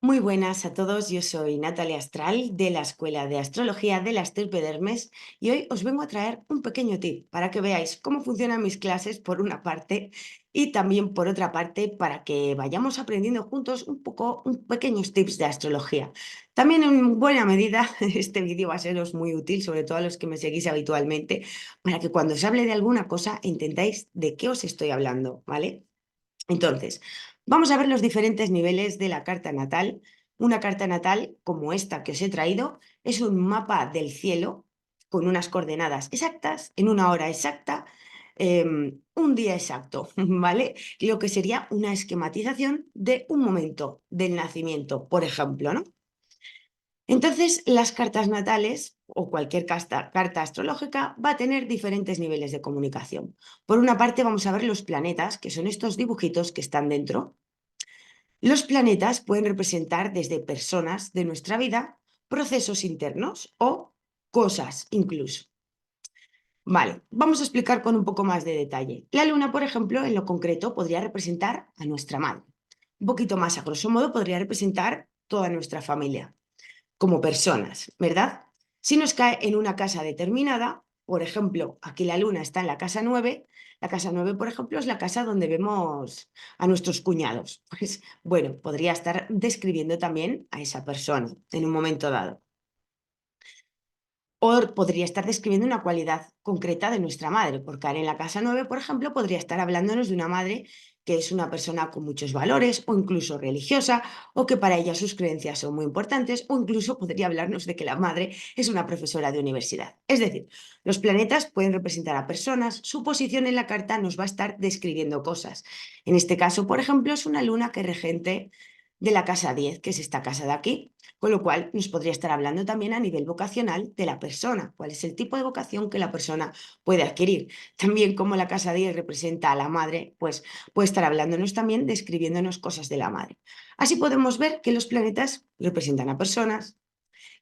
Muy buenas a todos, yo soy Natalia Astral de la Escuela de Astrología de la Estirpe de Hermes y hoy os vengo a traer un pequeño tip para que veáis cómo funcionan mis clases por una parte y también por otra parte para que vayamos aprendiendo juntos un pequeños tips de astrología. También en buena medida este vídeo va a seros muy útil, sobre todo a los que me seguís habitualmente, para que cuando os hable de alguna cosa entendáis de qué os estoy hablando, ¿vale? Entonces, vamos a ver los diferentes niveles de la carta natal. Una carta natal como esta que os he traído es un mapa del cielo con unas coordenadas exactas, en una hora exacta, un día exacto, ¿vale? Lo que sería una esquematización de un momento del nacimiento, por ejemplo, ¿no? Entonces, las cartas natales o cualquier carta astrológica va a tener diferentes niveles de comunicación. Por una parte, vamos a ver los planetas, que son estos dibujitos que están dentro. Los planetas pueden representar desde personas de nuestra vida, procesos internos o cosas incluso. Vale, vamos a explicar con un poco más de detalle. La luna, por ejemplo, en lo concreto podría representar a nuestra madre. Un poquito más a grosso modo podría representar toda nuestra familia como personas, ¿verdad? Si nos cae en una casa determinada, por ejemplo, aquí la luna está en la casa 9, por ejemplo, es la casa donde vemos a nuestros cuñados. Pues bueno, podría estar describiendo también a esa persona en un momento dado. O podría estar describiendo una cualidad concreta de nuestra madre, porque ahora en la casa 9, por ejemplo, podría estar hablándonos de una madre que es una persona con muchos valores o incluso religiosa, o que para ella sus creencias son muy importantes, o incluso podría hablarnos de que la madre es una profesora de universidad. Es decir, los planetas pueden representar a personas, su posición en la carta nos va a estar describiendo cosas. En este caso, por ejemplo, es una luna que regente de la casa 10, que es esta casa de aquí. Con lo cual, nos podría estar hablando también a nivel vocacional de la persona, cuál es el tipo de vocación que la persona puede adquirir. También como la casa 10 representa a la madre, pues puede estar hablándonos también, describiéndonos cosas de la madre. Así podemos ver que los planetas representan a personas,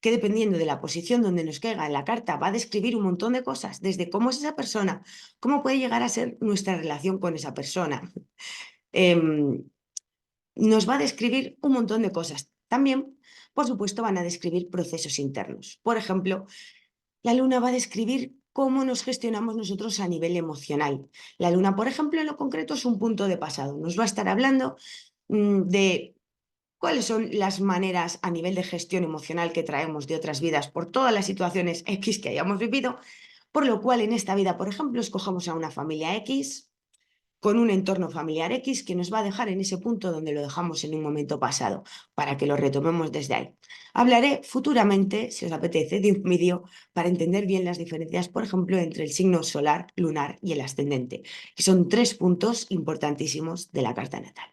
que dependiendo de la posición donde nos caiga en la carta va a describir un montón de cosas, desde cómo es esa persona, cómo puede llegar a ser nuestra relación con esa persona. Em, Nos va a describir un montón de cosas. También, por supuesto, van a describir procesos internos. Por ejemplo, la luna va a describir cómo nos gestionamos nosotros a nivel emocional. La luna, por ejemplo, en lo concreto es un punto de pasado. Nos va a estar hablando de cuáles son las maneras a nivel de gestión emocional que traemos de otras vidas por todas las situaciones X que hayamos vivido, por lo cual en esta vida, por ejemplo, escogemos a una familia X con un entorno familiar X que nos va a dejar en ese punto donde lo dejamos en un momento pasado, para que lo retomemos desde ahí. Hablaré futuramente, si os apetece, de un vídeo para entender bien las diferencias, por ejemplo, entre el signo solar, lunar y el ascendente, que son tres puntos importantísimos de la carta natal.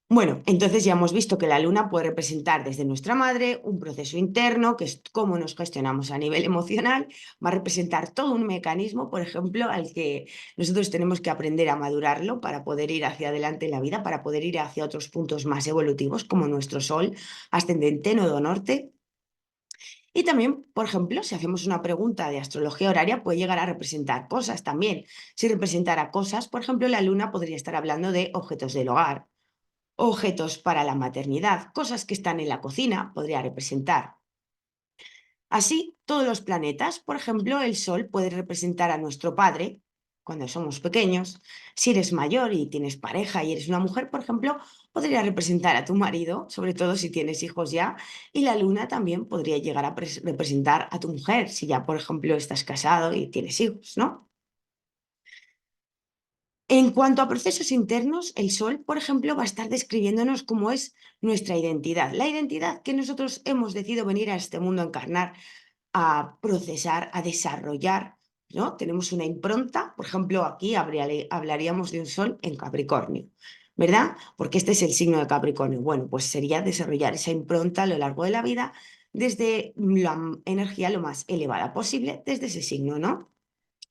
Bueno, entonces ya hemos visto que la luna puede representar desde nuestra madre un proceso interno, que es cómo nos gestionamos a nivel emocional, va a representar todo un mecanismo, por ejemplo, al que nosotros tenemos que aprender a madurarlo para poder ir hacia adelante en la vida, para poder ir hacia otros puntos más evolutivos, como nuestro sol, ascendente, nodo norte. Y también, por ejemplo, si hacemos una pregunta de astrología horaria, puede llegar a representar cosas también. Si representara cosas, por ejemplo, la luna podría estar hablando de objetos del hogar, objetos para la maternidad, cosas que están en la cocina, podría representar. Así, todos los planetas, por ejemplo, el Sol puede representar a nuestro padre cuando somos pequeños. Si eres mayor y tienes pareja y eres una mujer, por ejemplo, podría representar a tu marido, sobre todo si tienes hijos ya. Y la luna también podría llegar a representar a tu mujer, si ya, por ejemplo, estás casado y tienes hijos, ¿no? En cuanto a procesos internos, el Sol, por ejemplo, va a estar describiéndonos cómo es nuestra identidad, la identidad que nosotros hemos decidido venir a este mundo a encarnar, a procesar, a desarrollar, ¿no? Tenemos una impronta, por ejemplo, aquí hablaríamos de un Sol en Capricornio, ¿verdad? Porque este es el signo de Capricornio. Bueno, pues sería desarrollar esa impronta a lo largo de la vida desde la energía lo más elevada posible, desde ese signo, ¿no?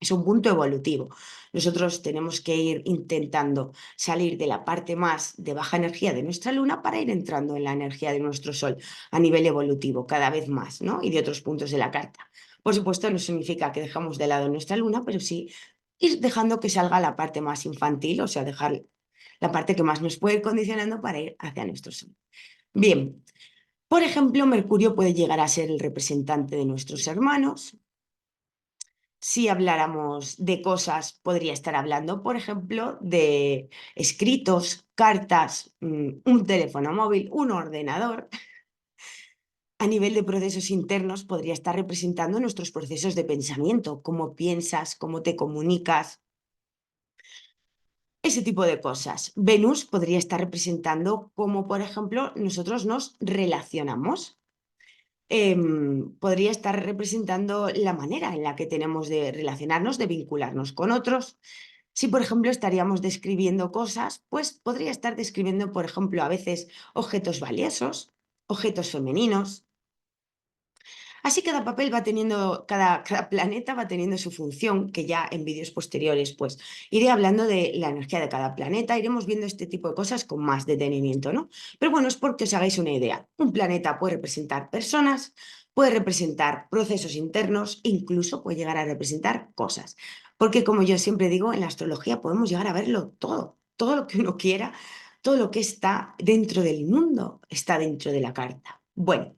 Es un punto evolutivo. Nosotros tenemos que ir intentando salir de la parte más de baja energía de nuestra luna para ir entrando en la energía de nuestro sol a nivel evolutivo cada vez más, ¿no? Y de otros puntos de la carta. Por supuesto, no significa que dejamos de lado nuestra luna, pero sí ir dejando que salga la parte más infantil, o sea, dejar la parte que más nos puede ir condicionando para ir hacia nuestro sol. Bien, por ejemplo, Mercurio puede llegar a ser el representante de nuestros hermanos. Si habláramos de cosas, podría estar hablando, por ejemplo, de escritos, cartas, un teléfono móvil, un ordenador. A nivel de procesos internos, podría estar representando nuestros procesos de pensamiento, cómo piensas, cómo te comunicas, ese tipo de cosas. Venus podría estar representando cómo, por ejemplo, nosotros nos relacionamos. Podría estar representando la manera en la que tenemos de relacionarnos, de vincularnos con otros. Si, por ejemplo, estaríamos describiendo cosas, pues podría estar describiendo, por ejemplo, a veces objetos valiosos, objetos femeninos. Así cada papel va teniendo, cada planeta va teniendo su función, que ya en vídeos posteriores, pues iré hablando de la energía de cada planeta, iremos viendo este tipo de cosas con más detenimiento, ¿no? Pero bueno, es porque os hagáis una idea. Un planeta puede representar personas, puede representar procesos internos, incluso puede llegar a representar cosas. Porque como yo siempre digo, en la astrología podemos llegar a verlo todo, todo lo que uno quiera, todo lo que está dentro del mundo está dentro de la carta. Bueno.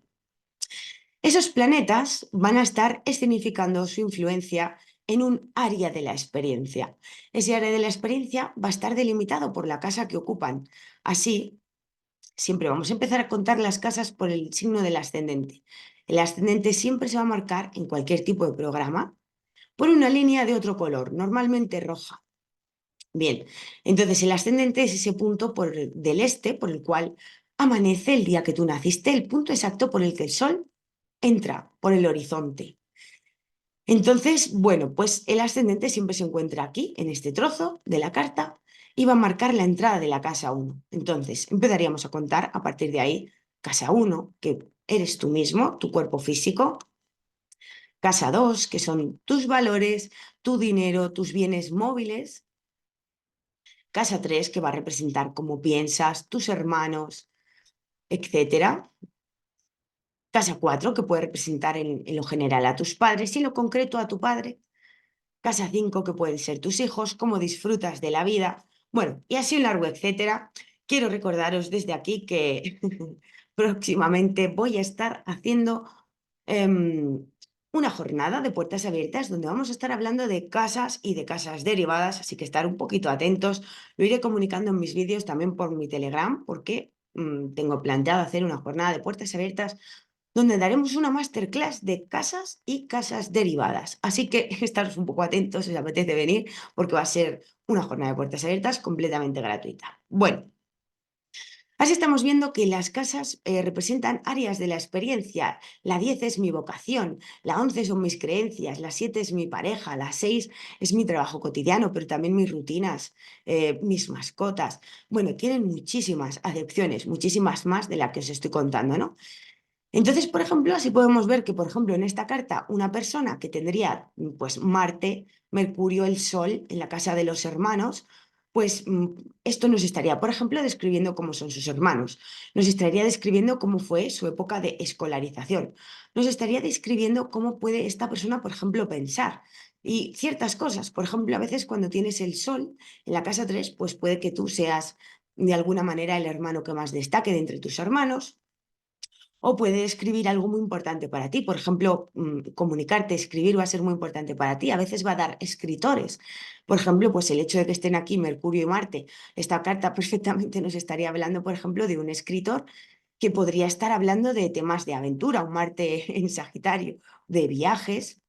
Esos planetas van a estar escenificando su influencia en un área de la experiencia. Ese área de la experiencia va a estar delimitado por la casa que ocupan. Así, siempre vamos a empezar a contar las casas por el signo del ascendente. El ascendente siempre se va a marcar en cualquier tipo de programa por una línea de otro color, normalmente roja. Bien, entonces el ascendente es ese punto del este por el cual amanece el día que tú naciste, el punto exacto por el que el sol entra por el horizonte. Entonces, bueno, pues el ascendente siempre se encuentra aquí, en este trozo de la carta, y va a marcar la entrada de la casa uno. Entonces, empezaríamos a contar a partir de ahí, casa uno, que eres tú mismo, tu cuerpo físico; casa 2, que son tus valores, tu dinero, tus bienes móviles; casa 3, que va a representar cómo piensas, tus hermanos, etcétera; casa 4, que puede representar en lo general a tus padres y en lo concreto a tu padre; casa 5, que pueden ser tus hijos, cómo disfrutas de la vida. Bueno, y así un largo etcétera. Quiero recordaros desde aquí que próximamente voy a estar haciendo em, una jornada de puertas abiertas donde vamos a estar hablando de casas y de casas derivadas, así que estar un poquito atentos. Lo iré comunicando en mis vídeos también por mi Telegram, porque tengo planteado hacer una jornada de puertas abiertas donde daremos una masterclass de casas y casas derivadas. Así que estaros un poco atentos si os apetece venir, porque va a ser una jornada de puertas abiertas completamente gratuita. Bueno, así estamos viendo que las casas representan áreas de la experiencia. La 10 es mi vocación, la 11 son mis creencias, la 7 es mi pareja, la 6 es mi trabajo cotidiano, pero también mis rutinas, mis mascotas. Bueno, tienen muchísimas acepciones, muchísimas más de las que os estoy contando, ¿no? Entonces, por ejemplo, así podemos ver que, por ejemplo, en esta carta, una persona que tendría, pues, Marte, Mercurio, el Sol en la casa de los hermanos, pues esto nos estaría, por ejemplo, describiendo cómo son sus hermanos, nos estaría describiendo cómo fue su época de escolarización, nos estaría describiendo cómo puede esta persona, por ejemplo, pensar y ciertas cosas. Por ejemplo, a veces cuando tienes el Sol en la casa 3, pues puede que tú seas de alguna manera el hermano que más destaque de entre tus hermanos, o puede escribir algo muy importante para ti. Por ejemplo, comunicarte, escribir va a ser muy importante para ti. A veces va a dar escritores. Por ejemplo, pues el hecho de que estén aquí Mercurio y Marte, esta carta perfectamente nos estaría hablando, por ejemplo, de un escritor que podría estar hablando de temas de aventura, un Marte en Sagitario, de viajes,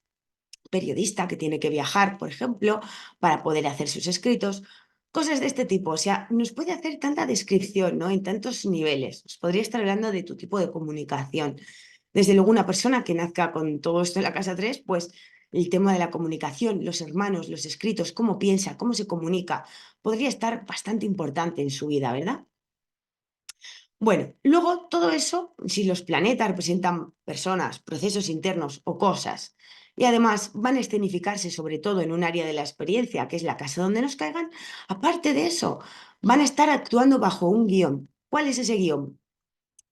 periodista que tiene que viajar, por ejemplo, para poder hacer sus escritos, cosas de este tipo. O sea, nos puede hacer tanta descripción, ¿no? En tantos niveles. Nos podría estar hablando de tu tipo de comunicación. Desde luego, una persona que nazca con todo esto en la casa 3, pues el tema de la comunicación, los hermanos, los escritos, cómo piensa, cómo se comunica, podría estar bastante importante en su vida, ¿verdad? Bueno, luego todo eso, si los planetas representan personas, procesos internos o cosas, y además van a escenificarse sobre todo en un área de la experiencia, que es la casa donde nos caigan, aparte de eso, van a estar actuando bajo un guión. ¿Cuál es ese guión?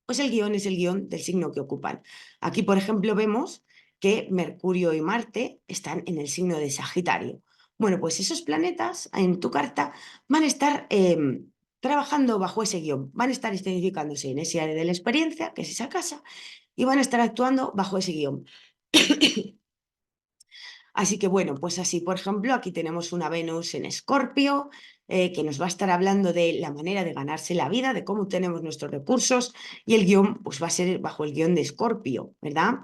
Pues el guión es el guión del signo que ocupan. Aquí, por ejemplo, vemos que Mercurio y Marte están en el signo de Sagitario. Bueno, pues esos planetas en tu carta van a estar trabajando bajo ese guión. Van a estar identificándose en ese área de la experiencia, que es esa casa, y van a estar actuando bajo ese guión. Así que bueno, pues así, por ejemplo, aquí tenemos una Venus en Escorpio, que nos va a estar hablando de la manera de ganarse la vida, de cómo tenemos nuestros recursos, y el guión pues va a ser bajo el guión de Escorpio, ¿verdad?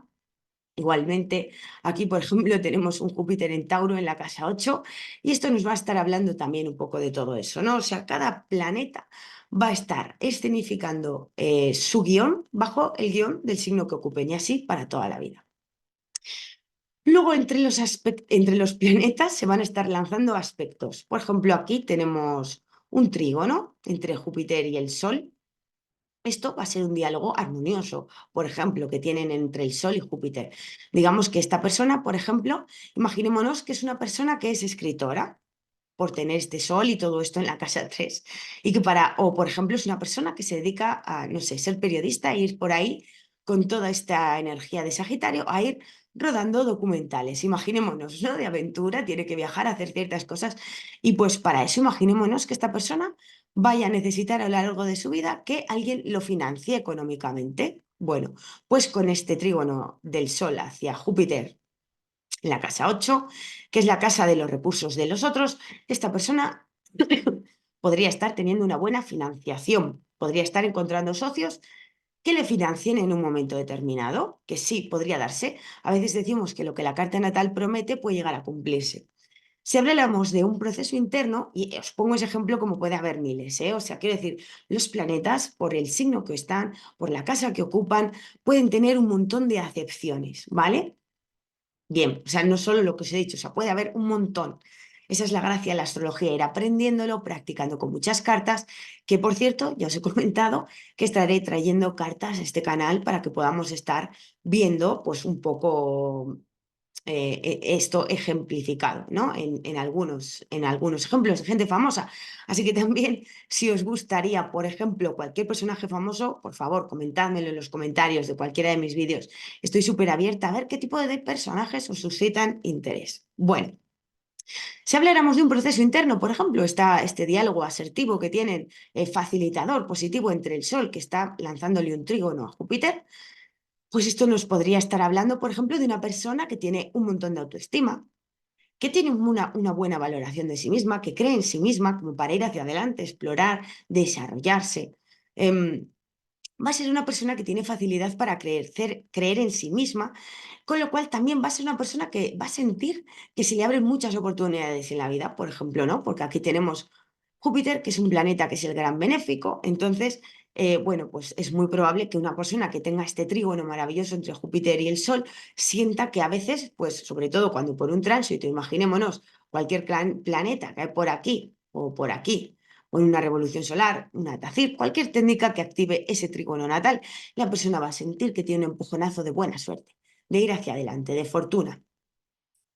Igualmente, aquí, por ejemplo, tenemos un Júpiter en Tauro en la casa 8 y esto nos va a estar hablando también un poco de todo eso, ¿no? O sea, cada planeta va a estar escenificando su guión bajo el guión del signo que ocupen y así para toda la vida. Luego, entre los planetas se van a estar lanzando aspectos. Por ejemplo, aquí tenemos un trígono entre Júpiter y el Sol. Esto va a ser un diálogo armonioso, por ejemplo, que tienen entre el Sol y Júpiter. Digamos que esta persona, por ejemplo, imaginémonos que es una persona que es escritora, por tener este Sol y todo esto en la casa 3 y que o por ejemplo, es una persona que se dedica a, no sé, ser periodista e ir por ahí con toda esta energía de Sagitario a ir rodando documentales. Imaginémonos, ¿no? De aventura, tiene que viajar a hacer ciertas cosas y pues para eso imaginémonos que esta persona vaya a necesitar a lo largo de su vida que alguien lo financie económicamente. Bueno, pues con este trígono del Sol hacia Júpiter en la casa 8, que es la casa de los recursos de los otros, esta persona podría estar teniendo una buena financiación, podría estar encontrando socios que le financien en un momento determinado, que sí podría darse. A veces decimos que lo que la carta natal promete puede llegar a cumplirse. Si habláramos de un proceso interno, y os pongo ese ejemplo como puede haber miles, ¿eh? O sea, quiero decir, los planetas, por el signo que están, por la casa que ocupan, pueden tener un montón de acepciones, ¿vale? Bien, o sea, no solo lo que os he dicho, o sea, puede haber un montón. Esa es la gracia de la astrología, ir aprendiéndolo, practicando con muchas cartas, que por cierto, ya os he comentado que estaré trayendo cartas a este canal para que podamos estar viendo pues un poco esto ejemplificado, ¿no? En algunos ejemplos de gente famosa. Así que también, si os gustaría, por ejemplo, cualquier personaje famoso, por favor, comentádmelo en los comentarios de cualquiera de mis vídeos. Estoy súper abierta a ver qué tipo de personajes os suscitan interés. Bueno, si habláramos de un proceso interno, por ejemplo, está este diálogo asertivo que tienen facilitador positivo entre el Sol, que está lanzándole un trígono a Júpiter, pues esto nos podría estar hablando, por ejemplo, de una persona que tiene un montón de autoestima, que tiene una buena valoración de sí misma, que cree en sí misma como para ir hacia adelante, explorar, desarrollarse. Va a ser una persona que tiene facilidad para creer en sí misma, con lo cual también va a ser una persona que va a sentir que se le abren muchas oportunidades en la vida, por ejemplo, ¿no? Porque aquí tenemos Júpiter, que es un planeta que es el gran benéfico, entonces, bueno, pues es muy probable que una persona que tenga este trígono maravilloso entre Júpiter y el Sol sienta que a veces, pues sobre todo cuando por un tránsito, imaginémonos cualquier planeta que hay por aquí o por aquí, o en una revolución solar, una Tacir, cualquier técnica que active ese trígono natal, la persona va a sentir que tiene un empujonazo de buena suerte, de ir hacia adelante, de fortuna.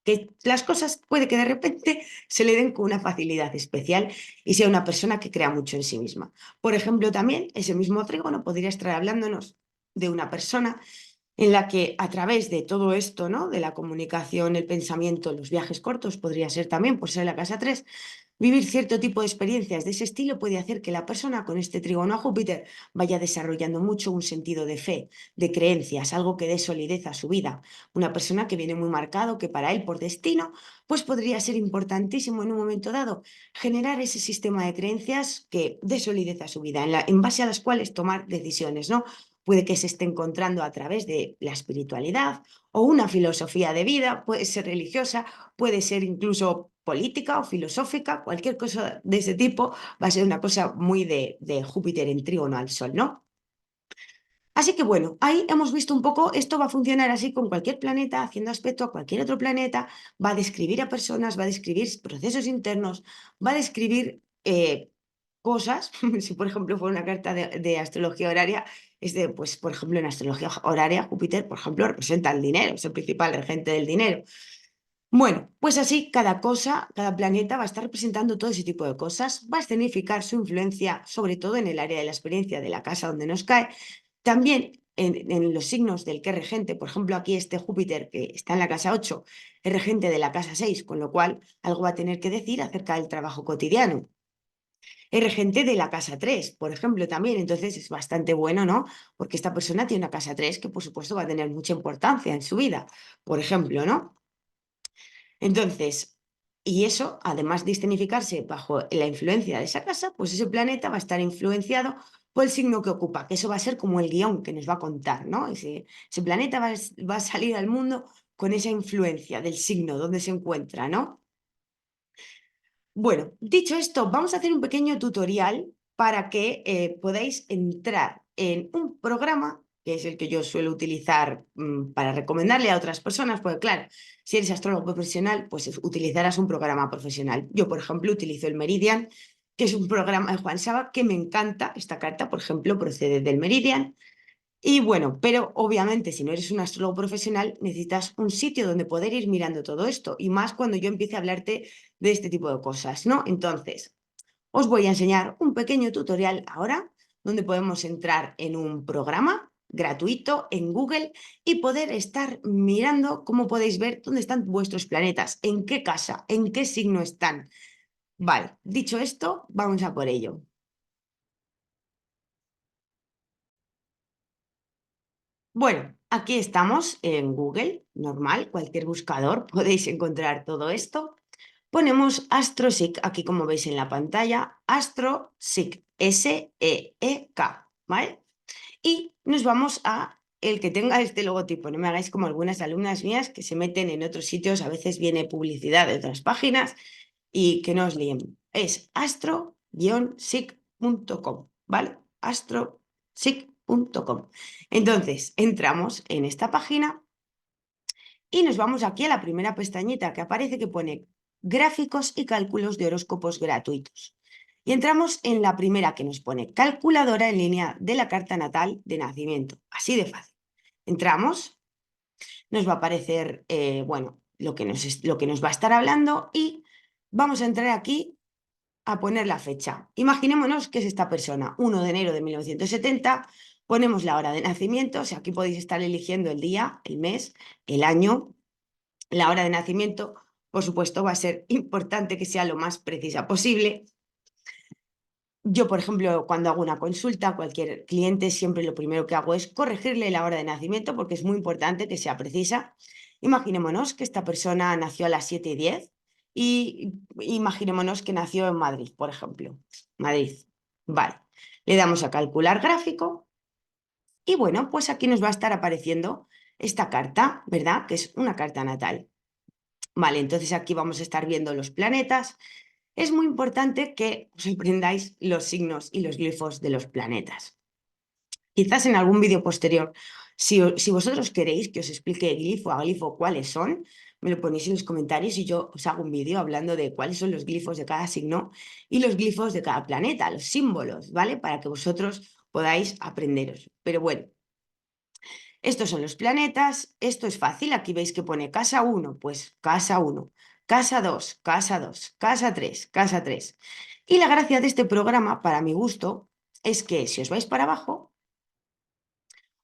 Que las cosas puede que de repente se le den con una facilidad especial y sea una persona que crea mucho en sí misma. Por ejemplo, también ese mismo trígono podría estar hablándonos de una persona en la que a través de todo esto, ¿no? De la comunicación, el pensamiento, los viajes cortos, podría ser también, por ser la casa 3. Vivir cierto tipo de experiencias de ese estilo puede hacer que la persona con este trígono a Júpiter vaya desarrollando mucho un sentido de fe, de creencias, algo que dé solidez a su vida. Una persona que viene muy marcado, que para él por destino, pues podría ser importantísimo en un momento dado generar ese sistema de creencias que dé solidez a su vida, en base a las cuales tomar decisiones, ¿no? Puede que se esté encontrando a través de la espiritualidad o una filosofía de vida, puede ser religiosa, puede ser incluso política o filosófica, cualquier cosa de ese tipo va a ser una cosa muy de Júpiter en trígono al Sol, ¿no? Así que bueno, ahí hemos visto un poco, esto va a funcionar así con cualquier planeta, haciendo aspecto a cualquier otro planeta, va a describir a personas, va a describir procesos internos, va a describir cosas, si por ejemplo fuera una carta de astrología horaria, pues por ejemplo en astrología horaria, Júpiter, por ejemplo, representa el dinero, es el principal regente del dinero. Bueno, pues así cada cosa, cada planeta va a estar representando todo ese tipo de cosas, va a escenificar su influencia, sobre todo en el área de la experiencia de la casa donde nos cae, también en los signos del que es regente, por ejemplo, aquí este Júpiter que está en la casa 8 es regente de la casa 6, con lo cual algo va a tener que decir acerca del trabajo cotidiano. el regente de la casa 3, por ejemplo, también. Entonces es bastante bueno, ¿no? Porque esta persona tiene una casa 3 que, por supuesto, va a tener mucha importancia en su vida, por ejemplo, ¿no? Entonces, y eso, además de escenificarse bajo la influencia de esa casa, pues ese planeta va a estar influenciado por el signo que ocupa, que eso va a ser como el guión que nos va a contar, ¿no? Ese planeta va a salir al mundo con esa influencia del signo donde se encuentra, ¿no? Bueno, dicho esto, vamos a hacer un pequeño tutorial para que podáis entrar en un programa, que es el que yo suelo utilizar para recomendarle a otras personas, porque claro, si eres astrólogo profesional, pues utilizarás un programa profesional. Yo, por ejemplo, utilizo el Meridian, que es un programa de Juan Saba que me encanta. Esta carta, por ejemplo, procede del Meridian. Y bueno, pero obviamente si no eres un astrólogo profesional, necesitas un sitio donde poder ir mirando todo esto, y más cuando yo empiece a hablarte de este tipo de cosas, ¿no? Entonces, os voy a enseñar un pequeño tutorial ahora, donde podemos entrar en un programa gratuito en Google y poder estar mirando cómo podéis ver dónde están vuestros planetas, en qué casa, en qué signo están. Vale, dicho esto, vamos a por ello. Bueno, aquí estamos en Google, normal, cualquier buscador, podéis encontrar todo esto. Ponemos AstroSeek, aquí como veis en la pantalla, AstroSeek, S-E-E-K, ¿vale? Y nos vamos a el que tenga este logotipo. No me hagáis como algunas alumnas mías que se meten en otros sitios, a veces viene publicidad de otras páginas y que no os líen. Es astro-seek.com, ¿vale? Astroseek.com. Entonces, entramos en esta página y nos vamos aquí a la primera pestañita que aparece que pone gráficos y cálculos de horóscopos gratuitos. Y entramos en la primera que nos pone calculadora en línea de la carta natal de nacimiento. Así de fácil. Entramos, nos va a aparecer, bueno, lo que nos va a estar hablando y vamos a entrar aquí a poner la fecha. Imaginémonos que es esta persona, 1 de enero de 1970, ponemos la hora de nacimiento, o sea, aquí podéis estar eligiendo el día, el mes, el año, la hora de nacimiento. Por supuesto, va a ser importante que sea lo más precisa posible. Yo, por ejemplo, cuando hago una consulta a cualquier cliente, siempre lo primero que hago es corregirle la hora de nacimiento porque es muy importante que sea precisa. Imaginémonos que esta persona nació a las 7:10 y imaginémonos que nació en Madrid, por ejemplo. Madrid. Vale. Le damos a calcular gráfico y bueno, pues aquí nos va a estar apareciendo esta carta, ¿verdad? Que es una carta natal. Vale, entonces aquí vamos a estar viendo los planetas. Es muy importante que os aprendáis los signos y los glifos de los planetas. Quizás en algún vídeo posterior, si vosotros queréis que os explique glifo a glifo cuáles son, me lo ponéis en los comentarios y yo os hago un vídeo hablando de cuáles son los glifos de cada signo y los glifos de cada planeta, los símbolos, ¿vale? Para que vosotros podáis aprenderos. Pero bueno, estos son los planetas, esto es fácil, aquí veis que pone casa 1, pues casa 1, casa 2, casa 2, casa 3, casa 3. Y la gracia de este programa, para mi gusto, es que si os vais para abajo,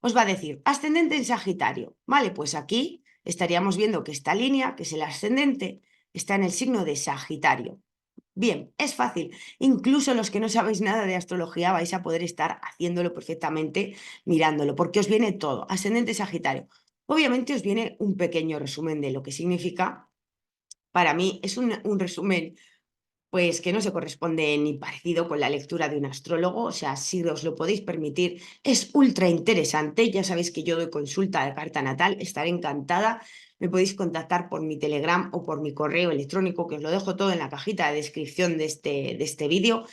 os va a decir ascendente en Sagitario. Vale, pues aquí estaríamos viendo que esta línea, que es el ascendente, está en el signo de Sagitario. Bien, es fácil. Incluso los que no sabéis nada de astrología vais a poder estar haciéndolo perfectamente, mirándolo, porque os viene todo. Ascendente Sagitario. Obviamente os viene un pequeño resumen de lo que significa. Para mí es un resumen pues que no se corresponde ni parecido con la lectura de un astrólogo, o sea, si os lo podéis permitir, es ultra interesante. Ya sabéis que yo doy consulta de carta natal, estaré encantada. Me podéis contactar por mi Telegram o por mi correo electrónico, que os lo dejo todo en la cajita de descripción de este vídeo.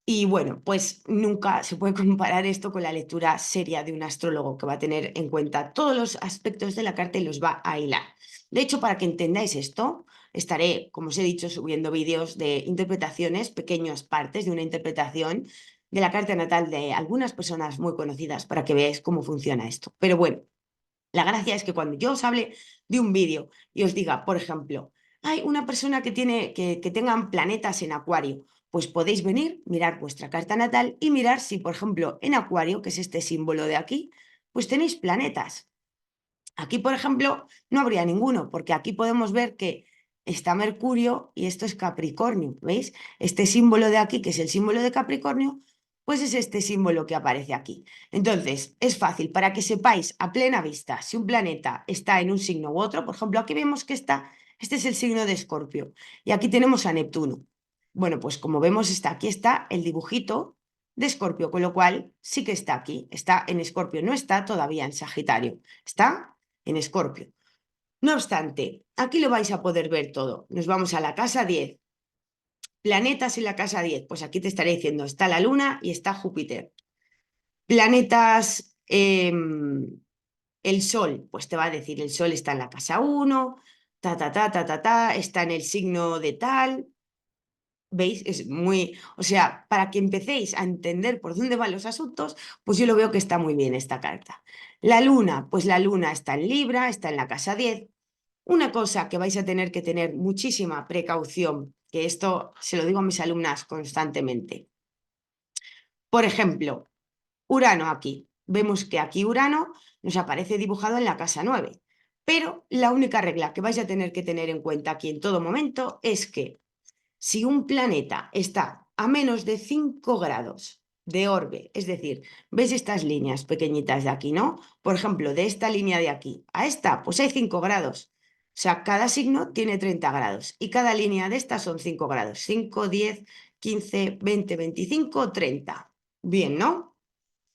Y bueno, pues nunca se puede comparar esto con la lectura seria de un astrólogo que va a tener en cuenta todos los aspectos de la carta y los va a hilar. De hecho, para que entendáis esto, estaré, como os he dicho, subiendo vídeos de interpretaciones, pequeñas partes de una interpretación de la carta natal de algunas personas muy conocidas para que veáis cómo funciona esto. Pero bueno, la gracia es que cuando yo os hable de un vídeo y os diga, por ejemplo, hay una persona que tengan planetas en Acuario, pues podéis venir, mirar vuestra carta natal y mirar si, por ejemplo, en Acuario, que es este símbolo de aquí, pues tenéis planetas. Aquí, por ejemplo, no habría ninguno, porque aquí podemos ver que está Mercurio y esto es Capricornio, ¿veis? Este símbolo de aquí, que es el símbolo de Capricornio, pues es este símbolo que aparece aquí. Entonces, es fácil para que sepáis a plena vista si un planeta está en un signo u otro. Por ejemplo, aquí vemos que este es el signo de Escorpio y aquí tenemos a Neptuno. Bueno, pues como vemos, aquí está el dibujito de Escorpio, con lo cual sí que está aquí, está en Escorpio, no está todavía en Sagitario, está en Escorpio. No obstante, aquí lo vais a poder ver todo. Nos vamos a la casa 10. Planetas en la casa 10. Pues aquí te estaré diciendo, está la Luna y está Júpiter. Planetas, el Sol, pues te va a decir, el Sol está en la casa 1, está en el signo de tal. ¿Veis? Es muy, o sea, para que empecéis a entender por dónde van los asuntos, pues yo lo veo que está muy bien esta carta. La Luna, pues la Luna está en Libra, está en la casa 10. Una cosa que vais a tener que tener muchísima precaución, que esto se lo digo a mis alumnas constantemente. Por ejemplo, Urano aquí. Vemos que aquí Urano nos aparece dibujado en la casa 9, pero la única regla que vais a tener que tener en cuenta aquí en todo momento es que si un planeta está a menos de 5 grados de orbe, es decir, ¿ves estas líneas pequeñitas de aquí, no? Por ejemplo, de esta línea de aquí a esta, pues hay 5 grados. O sea, cada signo tiene 30 grados y cada línea de estas son 5 grados. 5, 10, 15, 20, 25, 30. Bien, ¿no?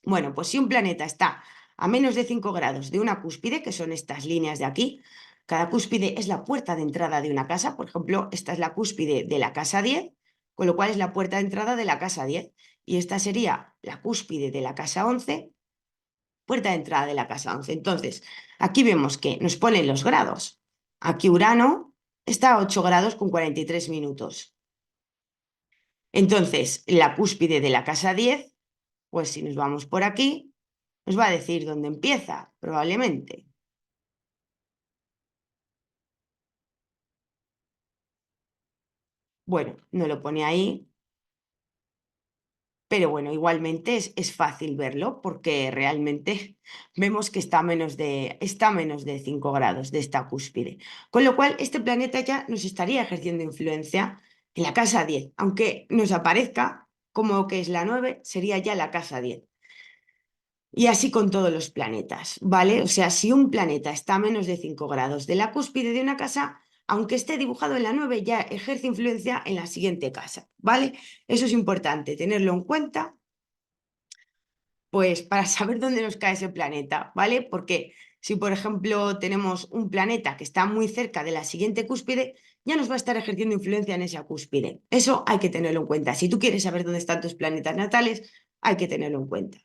Bueno, pues si un planeta está a menos de 5 grados de una cúspide, que son estas líneas de aquí, cada cúspide es la puerta de entrada de una casa. Por ejemplo, esta es la cúspide de la casa 10, con lo cual es la puerta de entrada de la casa 10. Y esta sería la cúspide de la casa 11, puerta de entrada de la casa 11. Entonces, aquí vemos que nos ponen los grados. Aquí Urano está a 8 grados con 43 minutos. Entonces, la cúspide de la casa 10, pues si nos vamos por aquí, nos va a decir dónde empieza, probablemente. Bueno, no lo pone ahí, pero bueno, igualmente es fácil verlo porque realmente vemos que está a menos de 5 grados de esta cúspide. Con lo cual, este planeta ya nos estaría ejerciendo influencia en la casa 10, aunque nos aparezca como que es la 9, sería ya la casa 10. Y así con todos los planetas, ¿vale? O sea, si un planeta está a menos de 5 grados de la cúspide de una casa, aunque esté dibujado en la 9, ya ejerce influencia en la siguiente casa, ¿vale? Eso es importante, tenerlo en cuenta, pues para saber dónde nos cae ese planeta, ¿vale? Porque si, por ejemplo, tenemos un planeta que está muy cerca de la siguiente cúspide, ya nos va a estar ejerciendo influencia en esa cúspide. Eso hay que tenerlo en cuenta. Si tú quieres saber dónde están tus planetas natales, hay que tenerlo en cuenta.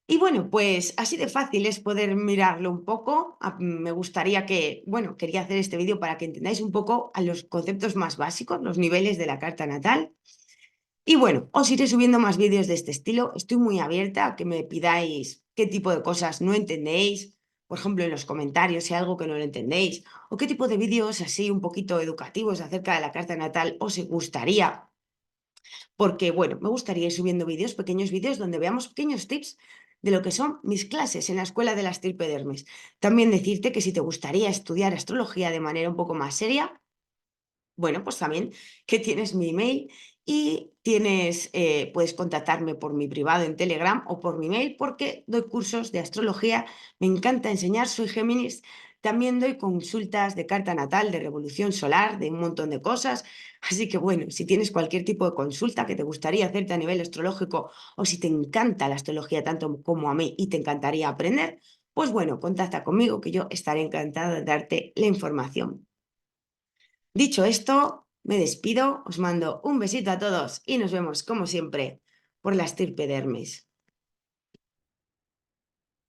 Y bueno, pues así de fácil es poder mirarlo un poco. Me gustaría bueno, quería hacer este vídeo para que entendáis un poco a los conceptos más básicos, los niveles de la carta natal. Y bueno, os iré subiendo más vídeos de este estilo. Estoy muy abierta a que me pidáis qué tipo de cosas no entendéis, por ejemplo, en los comentarios si hay algo que no lo entendéis, o qué tipo de vídeos así un poquito educativos acerca de la carta natal os gustaría, porque, bueno, me gustaría ir subiendo vídeos, pequeños vídeos, donde veamos pequeños tips de lo que son mis clases en la Escuela de las Tirpedermes. También decirte que si te gustaría estudiar astrología de manera un poco más seria, bueno, pues también que tienes mi email y puedes contactarme por mi privado en Telegram o por mi mail porque doy cursos de astrología, me encanta enseñar, soy Géminis, también doy consultas de carta natal, de revolución solar, de un montón de cosas. Así que bueno, si tienes cualquier tipo de consulta que te gustaría hacerte a nivel astrológico o si te encanta la astrología tanto como a mí y te encantaría aprender, pues bueno, contacta conmigo que yo estaré encantada de darte la información. Dicho esto, me despido, os mando un besito a todos y nos vemos como siempre por la estirpe de Hermes.